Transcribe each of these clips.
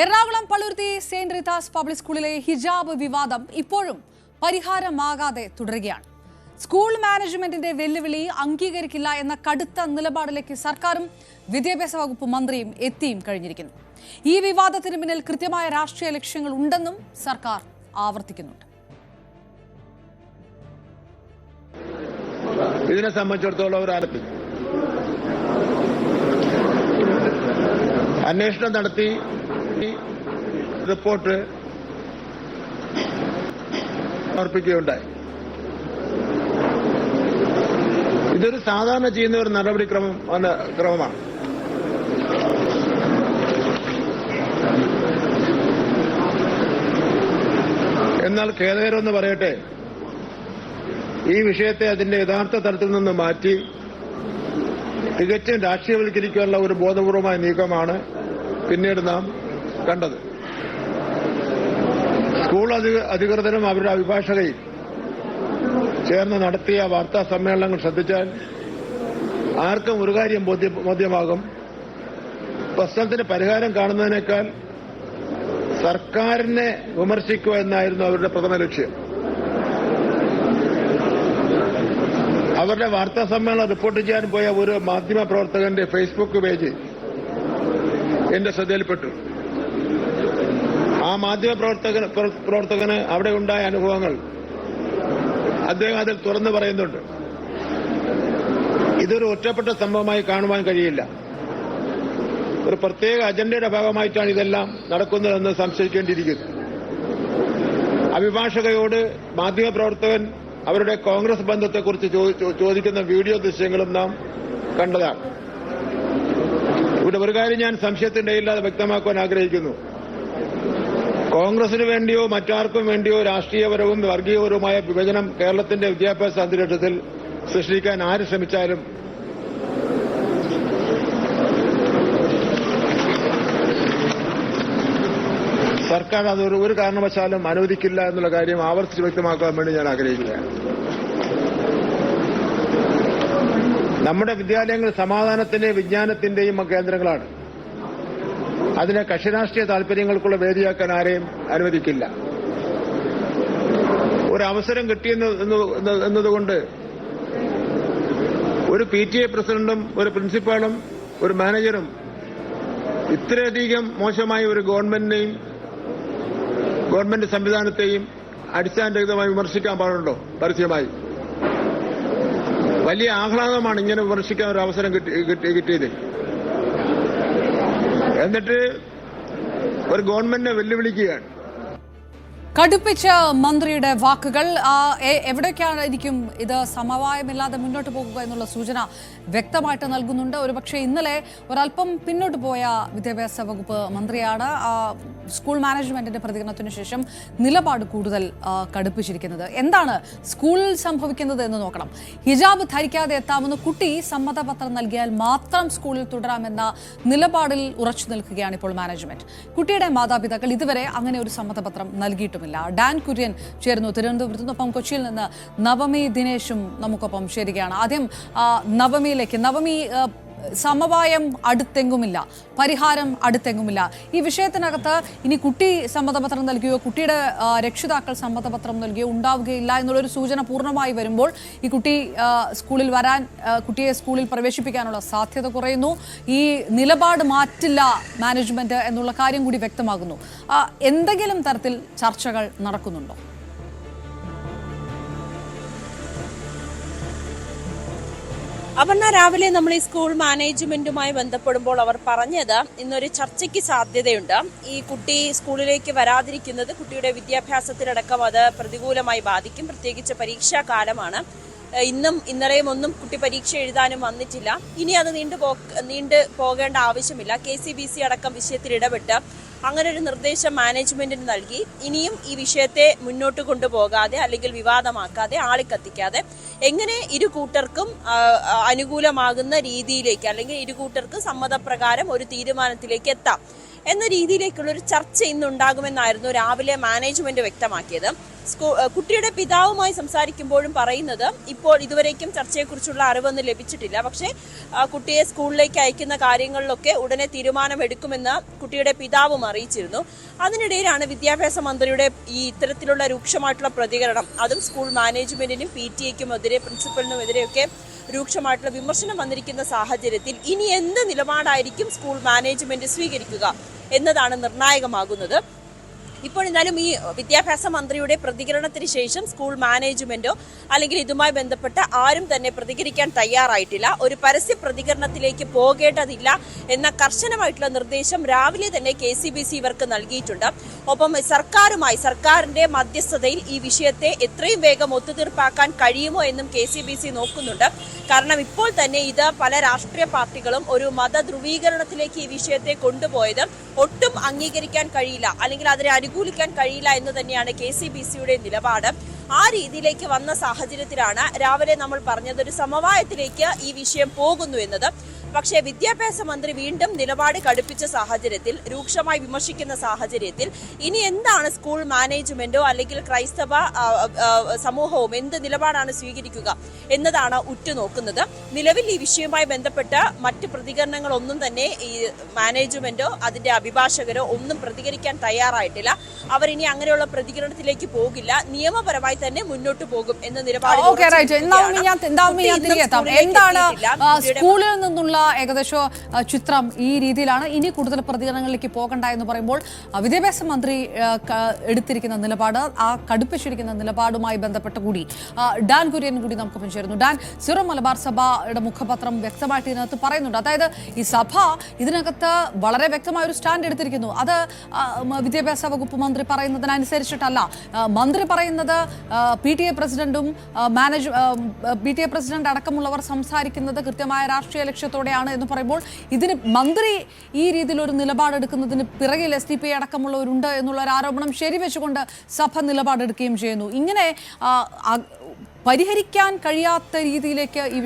Ernakulam Palluruthy saint Rita's public സ്കൂളിലെ ഹിജാബ് വിവാദം ഇപ്പോഴും പരിഹാരമാകാതെ തുടരുകയാണ്. സ്കൂൾ മാനേജ്മെന്റിന്റെ വെല്ലുവിളി അംഗീകരിക്കില്ല എന്ന കടുത്ത നിലപാടിലേക്ക് സർക്കാരും വിദ്യാഭ്യാസ വകുപ്പ് മന്ത്രിയും എത്തിയും കഴിഞ്ഞിരിക്കുന്നു. ഈ വിവാദത്തിന് പിന്നിൽ കൃത്യമായ രാഷ്ട്രീയ ലക്ഷ്യങ്ങൾ ഉണ്ടെന്നും സർക്കാർ ആവർത്തിക്കുന്നുണ്ട്. ഇതിനെ സംബന്ധിച്ചിടത്തോളം ഒരു അന്വേഷണം നടത്തി റിപ്പോർട്ട് സമർപ്പിക്കുകയുണ്ടായി. ഇതൊരു സാധാരണ ചെയ്യുന്ന ഒരു ക്രമമാണ്. എന്നാൽ ഖേദകരമെന്ന് പറയട്ടെ, ഈ വിഷയത്തെ അതിന്റെ യഥാർത്ഥ തലത്തിൽ നിന്ന് മാറ്റി തികച്ചും രാഷ്ട്രീയവൽക്കരിക്കാനുള്ള ഒരു ബോധപൂർവമായ നീക്കമാണ് പിന്നീട് നാം കണ്ടത്. സ്കൂൾ അധികൃതരും അവരുടെ അഭിഭാഷകയും ചേർന്ന് നടത്തിയ വാർത്താ സമ്മേളനങ്ങൾ ശ്രദ്ധിച്ചാൽ ആർക്കും ഒരു കാര്യം ബോധ്യമാകും: പ്രശ്നത്തിന് പരിഹാരം കാണുന്നതിനേക്കാൾ സർക്കാരിനെ വിമർശിക്കുക എന്നായിരുന്നു അവരുടെ പ്രഥമ ലക്ഷ്യം. അവരുടെ വാർത്താ സമ്മേളനം റിപ്പോർട്ട് ചെയ്യാൻ പോയ ഒരു മാധ്യമ പ്രവർത്തകന്റെ ഫേസ്ബുക്ക് പേജ് എന്റെ ശ്രദ്ധയിൽപ്പെട്ടു. ആ മാധ്യമ പ്രവർത്തകന് അവിടെ ഉണ്ടായ അനുഭവങ്ങൾ അദ്ദേഹം അതിൽ തുറന്നു പറയുന്നുണ്ട്. ഇതൊരു ഒറ്റപ്പെട്ട സംഭവമായി കാണുവാൻ കഴിയില്ല. ഒരു പ്രത്യേക അജണ്ടയുടെ ഭാഗമായിട്ടാണ് ഇതെല്ലാം നടക്കുന്നതെന്ന് സംശയിക്കേണ്ടിയിരിക്കുന്നു. അഭിഭാഷകയോട് മാധ്യമപ്രവർത്തകൻ അവരുടെ കോൺഗ്രസ് ബന്ധത്തെക്കുറിച്ച് ചോദിക്കുന്ന വീഡിയോ ദൃശ്യങ്ങളും നാം കണ്ടതാണ്. ഇവിടെ ഒരു കാര്യം ഞാൻ സംശയത്തിന്റെ ഇല്ലാതെ വ്യക്തമാക്കുവാൻ ആഗ്രഹിക്കുന്നു: കോൺഗ്രസിന് വേണ്ടിയോ മറ്റാർക്കും വേണ്ടിയോ രാഷ്ട്രീയപരവും വർഗീയപരവുമായ വിഭജനം കേരളത്തിന്റെ വിദ്യാഭ്യാസ അന്തരീക്ഷത്തിൽ സൃഷ്ടിക്കാൻ ആര് ശ്രമിച്ചാലും സർക്കാർ അത് ഒരു കാരണവശാലും അനുവദിക്കില്ല എന്നുള്ള കാര്യം ആവർത്തിച്ച് വ്യക്തമാക്കാൻ വേണ്ടി ഞാൻ ആഗ്രഹിക്കുകയാണ്. നമ്മുടെ വിദ്യാലയങ്ങൾ സമാധാനത്തിന്റെയും വിജ്ഞാനത്തിന്റെയും കേന്ദ്രങ്ങളാണ്. അതിനെ കക്ഷിരാഷ്ട്രീയ താൽപര്യങ്ങൾക്കുള്ള വേദിയാക്കാൻ ആരെയും അനുവദിക്കില്ല. ഒരു അവസരം കിട്ടിയെന്നതുകൊണ്ട് ഒരു PTA പ്രസിഡന്റും ഒരു പ്രിൻസിപ്പാളും ഒരു മാനേജറും ഇത്രയധികം മോശമായ ഒരു ഗവൺമെന്റ് സംവിധാനത്തെയും അടിസ്ഥാനരഹിതമായി വിമർശിക്കാൻ പാടുണ്ടോ? പരസ്യമായി വലിയ ആഹ്ലാദമാണ് ഇങ്ങനെ വിമർശിക്കാൻ ഒരു അവസരം കിട്ടിയത്. എന്നിട്ട് ഒരു ഗവൺമെന്റിനെ വെല്ലുവിളിക്കുകയാണ്. കടുപ്പിച്ച മന്ത്രിയുടെ വാക്കുകൾ എവിടേക്കായിരിക്കും ഇത് സമവായമില്ലാതെ മുന്നോട്ട് പോകുക എന്നുള്ള സൂചന വ്യക്തമായിട്ട് നൽകുന്നുണ്ട്. ഒരുപക്ഷെ ഇന്നലെ ഒരല്പം പിന്നോട്ട് പോയ വിദ്യാഭ്യാസ വകുപ്പ് മന്ത്രിയാണ് സ്കൂൾ മാനേജ്മെന്റിന്റെ പ്രതികരണത്തിന് ശേഷം നിലപാട് കൂടുതൽ കടുപ്പിച്ചിരിക്കുന്നത്. എന്താണ് സ്കൂളിൽ സംഭവിക്കുന്നത് എന്ന് നോക്കണം. ഹിജാബ് ധരിക്കാതെ എത്താമെന്ന് കുട്ടി സമ്മതപത്രം നൽകിയാൽ മാത്രം സ്കൂളിൽ തുടരാമെന്ന നിലപാടിൽ ഉറച്ചു നിൽക്കുകയാണ് ഇപ്പോൾ മാനേജ്മെന്റ്. കുട്ടിയുടെ മാതാപിതാക്കൾ ഇതുവരെ അങ്ങനെ ഒരു സമ്മതപത്രം നൽകിയിട്ടുണ്ട്. ഡാൻ കുര്യൻ ചേർന്നു തിരുവനന്തപുരത്ത് നിന്നൊപ്പം കൊച്ചിയിൽ നിന്ന് നവമി ദിനേശും നമുക്കൊപ്പം ചേരുകയാണ്. ആദ്യം നവമിയിലേക്ക്. നവമി, സമവായം അടുത്തെങ്കുമില്ല, പരിഹാരം അടുത്തെങ്കുമില്ല. ഈ വിഷയത്തിനകത്ത് ഇനി കുട്ടി സമ്മതപത്രം നൽകിയോ കുട്ടിയുടെ രക്ഷിതാക്കൾ സമ്മതപത്രം നൽകിയോ ഉണ്ടാവുകയില്ല എന്നുള്ളൊരു സൂചന പൂർണ്ണമായി വരുമ്പോൾ ഈ കുട്ടിയെ സ്കൂളിൽ പ്രവേശിപ്പിക്കാനുള്ള സാധ്യത കുറയുന്നു. ഈ നിലപാട് മാറ്റില്ല മാനേജ്മെന്റ് എന്നുള്ള കാര്യം കൂടി വ്യക്തമാകുന്നു. എന്തെങ്കിലും തരത്തിൽ ചർച്ചകൾ നടക്കുന്നുണ്ടോ? അപർണ, രാവിലെ നമ്മൾ ഈ സ്കൂൾ മാനേജ്മെന്റുമായി ബന്ധപ്പെടുമ്പോൾ അവർ പറഞ്ഞത് ഇന്നൊരു ചർച്ചയ്ക്ക് സാധ്യതയുണ്ട്. ഈ കുട്ടി സ്കൂളിലേക്ക് വരാതിരിക്കുന്നത് കുട്ടിയുടെ വിദ്യാഭ്യാസത്തിലടക്കം അത് പ്രതികൂലമായി ബാധിക്കും. പ്രത്യേകിച്ച് പരീക്ഷാ കാലമാണ്. ഇന്നും ഇന്നലെയും ഒന്നും കുട്ടി പരീക്ഷ എഴുതാനും വന്നിട്ടില്ല. ഇനി അത് നീണ്ടു പോകേണ്ട ആവശ്യമില്ല. KCBC അടക്കം വിഷയത്തിൽ ഇടപെട്ട് അങ്ങനെ ഒരു നിർദ്ദേശം മാനേജ്മെന്റിന് നൽകി. ഇനിയും ഈ വിഷയത്തെ മുന്നോട്ട് കൊണ്ടുപോകാതെ അല്ലെങ്കിൽ വിവാദമാക്കാതെ ആളിക്കത്തിക്കാതെ എങ്ങനെ ഇരു കൂട്ടർക്കും അനുകൂലമാകുന്ന രീതിയിലേക്ക് അല്ലെങ്കിൽ ഇരു കൂട്ടർക്ക് സമ്മതപ്രകാരം ഒരു തീരുമാനത്തിലേക്ക് എത്താം എന്ന രീതിയിലേക്കുള്ള ഒരു ചർച്ച ഇന്നുണ്ടാകുമെന്നായിരുന്നു രാവിലെ മാനേജ്മെന്റ് വ്യക്തമാക്കിയത്. കുട്ടിയുടെ പിതാവുമായി സംസാരിക്കുമ്പോഴും പറയുന്നത് ഇപ്പോൾ ഇതുവരേക്കും ചർച്ചയെക്കുറിച്ചുള്ള അറിവൊന്നും ലഭിച്ചിട്ടില്ല. പക്ഷേ കുട്ടിയെ സ്കൂളിലേക്ക് അയക്കുന്ന കാര്യങ്ങളിലൊക്കെ ഉടനെ തീരുമാനമെടുക്കുമെന്ന് കുട്ടിയുടെ പിതാവും അറിയിച്ചിരുന്നു. അതിനിടയിലാണ് വിദ്യാഭ്യാസ മന്ത്രിയുടെ ഈ ഇത്തരത്തിലുള്ള രൂക്ഷമായിട്ടുള്ള പ്രതികരണം. അതും സ്കൂൾ മാനേജ്മെന്റിനും PTA-ക്കും എതിരെ, പ്രിൻസിപ്പലിനും എതിരെയൊക്കെ രൂക്ഷമായിട്ടുള്ള വിമർശനം വന്നിരിക്കുന്ന സാഹചര്യത്തിൽ ഇനി എന്ത് നിലപാടായിരിക്കും സ്കൂൾ മാനേജ്മെന്റ് സ്വീകരിക്കുക എന്നതാണ് നിർണായകമാകുന്നത്. ഇപ്പോൾ എന്തായാലും ഈ വിദ്യാഭ്യാസ മന്ത്രിയുടെ പ്രതികരണത്തിന് ശേഷം സ്കൂൾ മാനേജ്മെന്റോ അല്ലെങ്കിൽ ഇതുമായി ബന്ധപ്പെട്ട ആരും തന്നെ പ്രതികരിക്കാൻ തയ്യാറായിട്ടില്ല. ഒരു പരസ്യ പ്രതികരണത്തിലേക്ക് പോകേണ്ടതില്ല എന്ന കർശനമായിട്ടുള്ള നിർദ്ദേശം രാവിലെ തന്നെ KCBC ഇവർക്ക് നൽകിയിട്ടുണ്ട്. ഒപ്പം സർക്കാരിന്റെ മധ്യസ്ഥതയിൽ ഈ വിഷയത്തെ എത്രയും വേഗം ഒത്തുതീർപ്പാക്കാൻ കഴിയുമോ എന്നും KCBC നോക്കുന്നുണ്ട്. കാരണം ഇപ്പോൾ തന്നെ ഇത് പല രാഷ്ട്രീയ പാർട്ടികളും ഒരു മത ധ്രുവീകരണത്തിലേക്ക് ഈ വിഷയത്തെ കൊണ്ടുപോയത് ഒട്ടും അംഗീകരിക്കാൻ കഴിയില്ല, അല്ലെങ്കിൽ അതിനെ അനുകൂലിക്കാൻ കഴിയില്ല എന്ന് തന്നെയാണ് KCBCയുടെ നിലപാട്. ആ രീതിയിലേക്ക് വന്ന സാഹചര്യത്തിലാണ് രാവിലെ നമ്മൾ പറഞ്ഞത് ഒരു സമവായത്തിലേക്ക് ഈ വിഷയം പോകുന്നു എന്നത്. പക്ഷേ വിദ്യാഭ്യാസ മന്ത്രി വീണ്ടും നിലപാട് കടുപ്പിച്ച സാഹചര്യത്തിൽ, രൂക്ഷമായി വിമർശിക്കുന്ന സാഹചര്യത്തിൽ ഇനി എന്താണ് സ്കൂൾ മാനേജ്മെന്റോ അല്ലെങ്കിൽ ക്രൈസ്തവ സമൂഹവും എന്ത് നിലപാടാണ് സ്വീകരിക്കുക എന്നതാണ് ഉറ്റുനോക്കുന്നത്. നിലവിൽ ഈ വിഷയവുമായി ബന്ധപ്പെട്ട് മറ്റ് പ്രതികരണങ്ങളൊന്നും തന്നെ ഈ മാനേജ്മെന്റോ അതിന്റെ അഭിഭാഷകരോ ഒന്നും പ്രതികരിക്കാൻ തയ്യാറായിട്ടില്ല. അവർ ഇനി അങ്ങനെയുള്ള പ്രതികരണത്തിലേക്ക് പോകില്ല, നിയമപരമായി തന്നെ മുന്നോട്ട് പോകും എന്ന നിലപാട്. എന്താണ് സ്കൂളിൽ നിന്നുള്ള ഏകദേശ ചിത്രം ഈ രീതിയിലാണ്. ഇനി കൂടുതൽ പ്രതികരണങ്ങളിലേക്ക് പോകണ്ട എന്ന് പറയുമ്പോൾ വിദ്യാഭ്യാസ മന്ത്രി എടുത്തിരിക്കുന്ന നിലപാട്, ആ കടുപ്പിച്ചിരിക്കുന്ന നിലപാടുമായി ബന്ധപ്പെട്ട് കൂടി ഡാൻ കുര്യൻ കൂടി നമുക്കൊപ്പം ചേരുന്നു. ഡാൻ, സിറോ മലബാർ സഭയുടെ മുഖപത്രം വ്യക്തമായിട്ട് ഇതിനകത്ത് പറയുന്നുണ്ട്. അതായത് ഈ സഭ ഇതിനകത്ത് വളരെ വ്യക്തമായ ഒരു സ്റ്റാൻഡ് എടുത്തിരിക്കുന്നു. അത് വിദ്യാഭ്യാസ വകുപ്പ് മന്ത്രി പറയുന്നതിനനുസരിച്ചിട്ടല്ല. മന്ത്രി പറയുന്നത് PTA പ്രസിഡന്റും PTA പ്രസിഡന്റ് അടക്കമുള്ളവർ സംസാരിക്കുന്നത് കൃത്യമായ രാഷ്ട്രീയ ലക്ഷ്യത്തോടെയാണ് എന്ന് പറയുമ്പോൾ ഇതിന് മന്ത്രി ഈ രീതിയിൽ ഒരു നിലപാടെടുക്കുന്നതിന് പിറകിൽ SDPI അടക്കമുള്ളവരുണ്ട് എന്നുള്ള ഒരു ആരോപണം ശരിവെച്ചുകൊണ്ട് സഭ നിലപാടെടുക്കുകയും ചെയ്യുന്നു. ഇങ്ങനെ പരിഹരിക്കാൻ കഴിയാത്ത രീതിയിലേക്ക് ഈ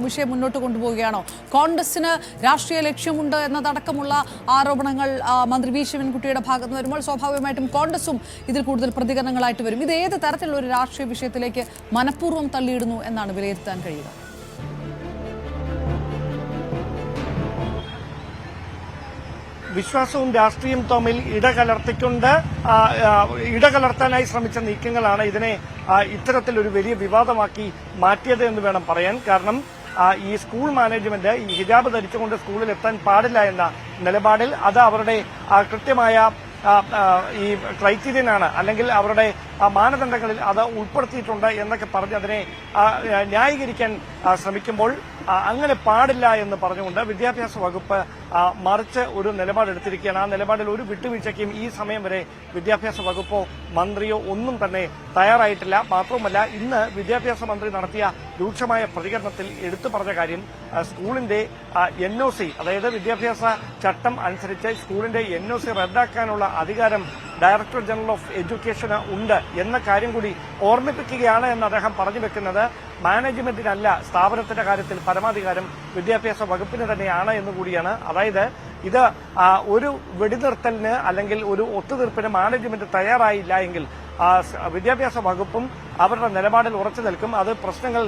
വിഷയം മുന്നോട്ട് കൊണ്ടുപോവുകയാണോ? കോൺഗ്രസിന് രാഷ്ട്രീയ ലക്ഷ്യമുണ്ട് എന്നതടക്കമുള്ള ആരോപണങ്ങൾ മന്ത്രി V ശിവൻകുട്ടിയുടെ ഭാഗത്ത് നിന്ന് വരുമ്പോൾ സ്വാഭാവികമായിട്ടും കോൺഗ്രസും ഇതിൽ കൂടുതൽ പ്രതികരണങ്ങളായിട്ട് വരും. ഇത് ഏത് തരത്തിലുള്ള ഒരു രാഷ്ട്രീയ വിഷയത്തിലേക്ക് മനഃപൂർവ്വം തള്ളിയിടുന്നു എന്നാണ് വിലയിരുത്താൻ കഴിയുക? വിശ്വാസവും രാഷ്ട്രീയവും തമ്മിൽ ഇടകലർത്താനായി ശ്രമിച്ച നീക്കങ്ങളാണ് ഇതിനെ ഇത്തരത്തിലൊരു വലിയ വിവാദമാക്കി മാറ്റിയത് എന്ന് വേണം പറയാൻ. കാരണം ഈ സ്കൂൾ മാനേജ്മെന്റ് ഈ ഹിജാബ് ധരിച്ചുകൊണ്ട് സ്കൂളിൽ എത്താൻ പാടില്ല എന്ന നിലപാടിൽ അത് അവരുടെ കൃത്യമായ ഈ ക്രൈറ്റീരിയനാണ്, അല്ലെങ്കിൽ അവരുടെ മാനദണ്ഡങ്ങളിൽ അത് ഉൾപ്പെടുത്തിയിട്ടുണ്ട് എന്നൊക്കെ പറഞ്ഞ് അതിനെ ന്യായീകരിക്കാൻ ശ്രമിക്കുമ്പോൾ അങ്ങനെ പാടില്ല എന്ന് പറഞ്ഞുകൊണ്ട് വിദ്യാഭ്യാസ വകുപ്പ് മറിച്ച് ഒരു നിലപാടെടുത്തിരിക്കുകയാണ്. ആ നിലപാടിൽ ഒരു വിട്ടുവീഴ്ചയ്ക്കും ഈ സമയം വരെ വിദ്യാഭ്യാസ വകുപ്പോ മന്ത്രിയോ ഒന്നും തന്നെ തയ്യാറായിട്ടില്ല. മാത്രവുമല്ല, ഇന്ന് വിദ്യാഭ്യാസ മന്ത്രി നടത്തിയ രൂക്ഷമായ പ്രതികരണത്തിൽ എടുത്തു പറഞ്ഞ കാര്യം സ്കൂളിന്റെ NOC, അതായത് വിദ്യാഭ്യാസ ചട്ടം അനുസരിച്ച് സ്കൂളിന്റെ NOC റദ്ദാക്കാനുള്ള അധികാരം ഡയറക്ടർ ജനറൽ ഓഫ് എഡ്യൂക്കേഷന് ഉണ്ട് എന്ന കാര്യം കൂടി ഓർമ്മിപ്പിക്കുകയാണ് എന്ന് അദ്ദേഹം പറഞ്ഞു വെക്കുന്നത്. മാനേജ്മെന്റിനല്ല, സ്ഥാപനത്തിന്റെ കാര്യത്തിൽ പരമാധികാരം വിദ്യാഭ്യാസ വകുപ്പിന് തന്നെയാണ് എന്നുകൂടിയാണ്. അതായത് ഇത് ഒരു വെടിനിർത്തലിന് അല്ലെങ്കിൽ ഒരു ഒത്തുതീർപ്പിന് മാനേജ്മെന്റ് തയ്യാറായില്ല എങ്കിൽ വിദ്യാഭ്യാസ വകുപ്പും അവരുടെ നിലപാടിൽ ഉറച്ചു നിൽക്കും. അത് പ്രശ്നങ്ങൾ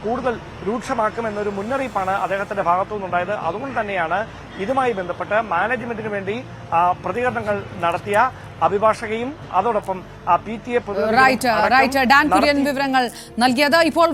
കൂടുതൽ രൂക്ഷമാക്കുമെന്നൊരു മുന്നറിയിപ്പാണ് അദ്ദേഹത്തിന്റെ ഭാഗത്തുനിന്നുണ്ടായത്. അതുകൊണ്ട് തന്നെയാണ് ഇതുമായി ബന്ധപ്പെട്ട് മാനേജ്മെന്റിന് വേണ്ടി പ്രതികരണങ്ങൾ നടത്തിയ അഭിഭാഷകയും അതോടൊപ്പം PTA വിവരങ്ങൾ നൽകിയത്. ഇപ്പോൾ